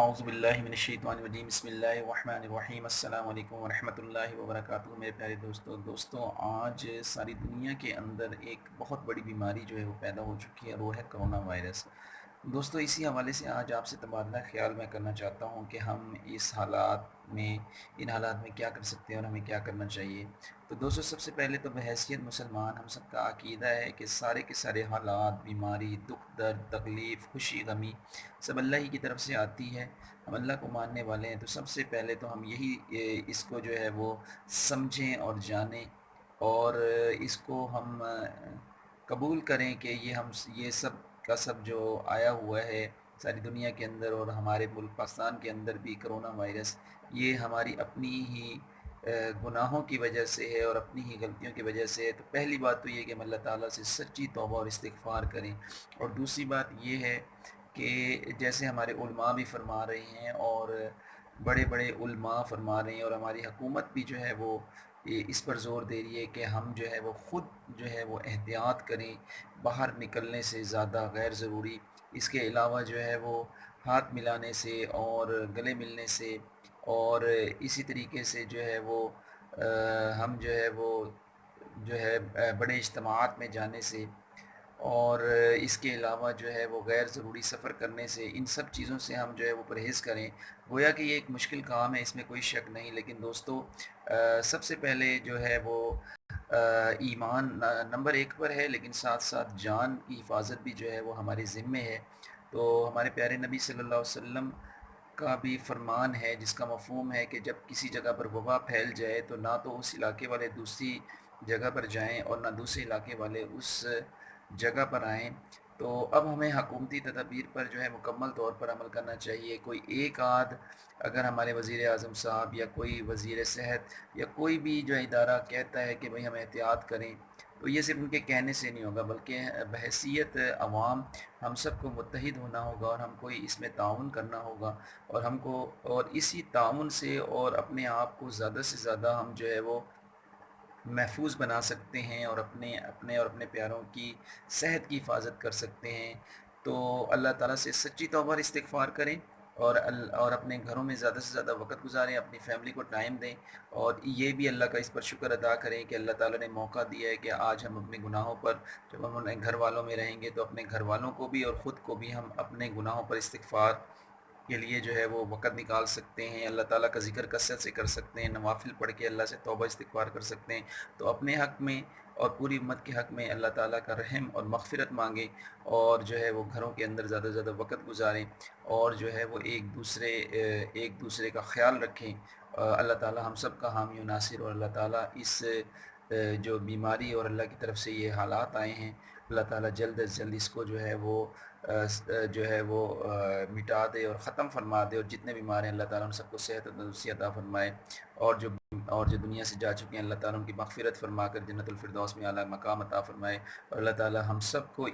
اعوذ باللہ من الشیطان الرجیم، بسم اللہ الرحمن الرحیم، السلام علیکم ورحمۃ اللہ وبرکاتہ۔ میرے پیارے دوستوں، آج ساری دنیا کے اندر ایک بہت بڑی بیماری جو ہے وہ پیدا ہو چکی ہے، وہ ہے کرونا وائرس۔ دوستو، اسی حوالے سے آج آپ سے تبادلہ خیال میں کرنا چاہتا ہوں کہ ہم ان حالات میں کیا کر سکتے ہیں اور ہمیں کیا کرنا چاہیے۔ تو دوستو، سب سے پہلے تو بحیثیت مسلمان ہم سب کا عقیدہ ہے کہ سارے کے سارے حالات، بیماری، دکھ درد، تکلیف، خوشی، غمی سب اللہ ہی کی طرف سے آتی ہے۔ ہم اللہ کو ماننے والے ہیں، تو سب سے پہلے تو ہم یہی اس کو جو ہے وہ سمجھیں اور جانیں، اور اس کو ہم قبول کریں کہ یہ سب کا سب جو آیا ہوا ہے ساری دنیا کے اندر اور ہمارے ملک پاکستان کے اندر بھی کرونا وائرس، یہ ہماری اپنی ہی گناہوں کی وجہ سے ہے اور اپنی ہی غلطیوں کی وجہ سے ہے۔ تو پہلی بات تو یہ کہ ہم اللہ تعالیٰ سے سچی توبہ اور استغفار کریں، اور دوسری بات یہ ہے کہ جیسے ہمارے علماء بھی فرما رہے ہیں اور بڑے بڑے علماء فرما رہے ہیں، اور ہماری حکومت بھی جو ہے وہ اس پر زور دے رہی ہے کہ ہم جو ہے وہ خود جو ہے وہ احتیاط کریں، باہر نکلنے سے زیادہ غیر ضروری، اس کے علاوہ جو ہے وہ ہاتھ ملانے سے اور گلے ملنے سے، اور اسی طریقے سے جو ہے وہ ہم جو ہے بڑے اجتماعات میں جانے سے، اور اس کے علاوہ جو ہے وہ غیر ضروری سفر کرنے سے، ان سب چیزوں سے ہم جو ہے وہ پرہیز کریں۔ گویا کہ یہ ایک مشکل کام ہے، اس میں کوئی شک نہیں، لیکن دوستو سب سے پہلے جو ہے وہ ایمان نمبر ایک پر ہے، لیکن ساتھ ساتھ جان کی حفاظت بھی جو ہے وہ ہمارے ذمے ہے۔ تو ہمارے پیارے نبی صلی اللہ علیہ وسلم کا بھی فرمان ہے، جس کا مفہوم ہے کہ جب کسی جگہ پر وبا پھیل جائے تو نہ تو اس علاقے والے دوسری جگہ پر جائیں اور نہ دوسرے علاقے والے اس جگہ پر آئیں۔ تو اب ہمیں حکومتی تدابیر پر جو ہے مکمل طور پر عمل کرنا چاہیے۔ کوئی ایک آدھ اگر ہمارے وزیر اعظم صاحب یا کوئی وزیر صحت یا کوئی بھی جو ادارہ کہتا ہے کہ بھئی ہم احتیاط کریں، تو یہ صرف ان کے کہنے سے نہیں ہوگا، بلکہ بحیثیت عوام ہم سب کو متحد ہونا ہوگا، اور ہم کو اس میں تعاون کرنا ہوگا، اور اسی تعاون سے اور اپنے آپ کو زیادہ سے زیادہ ہم جو ہے وہ محفوظ بنا سکتے ہیں، اور اپنے پیاروں کی صحت کی حفاظت کر سکتے ہیں۔ تو اللہ تعالیٰ سے سچی توبہ اور استغفار کریں، اور اپنے گھروں میں زیادہ سے زیادہ وقت گزاریں، اپنی فیملی کو ٹائم دیں، اور یہ بھی اللہ کا اس پر شکر ادا کریں کہ اللہ تعالیٰ نے موقع دیا ہے کہ آج ہم اپنے گناہوں پر، جب ہم اپنے گھر والوں میں رہیں گے تو اپنے گھر والوں کو بھی اور خود کو بھی ہم اپنے گناہوں پر استغفار کے لیے جو ہے وہ وقت نکال سکتے ہیں، اللہ تعالیٰ کا ذکر کثرت سے کر سکتے ہیں، نوافل پڑھ کے اللہ سے توبہ استغفار کر سکتے ہیں۔ تو اپنے حق میں اور پوری امت کے حق میں اللہ تعالیٰ کا رحم اور مغفرت مانگیں، اور جو ہے وہ گھروں کے اندر زیادہ سے زیادہ وقت گزاریں، اور جو ہے وہ ایک دوسرے کا خیال رکھیں۔ اللہ تعالیٰ ہم سب کا حامی و ناصر، اور اللہ تعالیٰ اس جو بیماری اور اللہ کی طرف سے یہ حالات آئے ہیں، اللہ تعالیٰ جلد از جلد اس کو جو ہے وہ مٹا دے اور ختم فرما دے، اور جتنے بیمار ہیں اللہ تعالیٰ ان سب کو صحت و تندرستی عطا فرمائے، اور جو دنیا سے جا چکے ہیں اللہ تعالیٰ ان کی مغفرت فرما کر جنت الفردوس میں اعلیٰ مقام عطا فرمائے، اور اللہ تعالیٰ ہم سب کو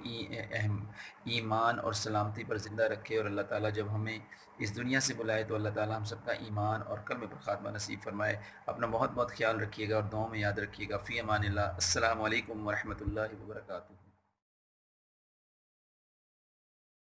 ایمان اور سلامتی پر زندہ رکھے، اور اللہ تعالیٰ جب ہمیں اس دنیا سے بلائے تو اللہ تعالیٰ ہم سب کا ایمان اور کلمہ پر خاتمہ نصیب فرمائے۔ اپنا بہت بہت خیال رکھیے گا اور دعاؤں میں یاد رکھیے گا۔ فی امان اللہ۔ السلام علیکم ورحمۃ اللہ وبرکاتہ۔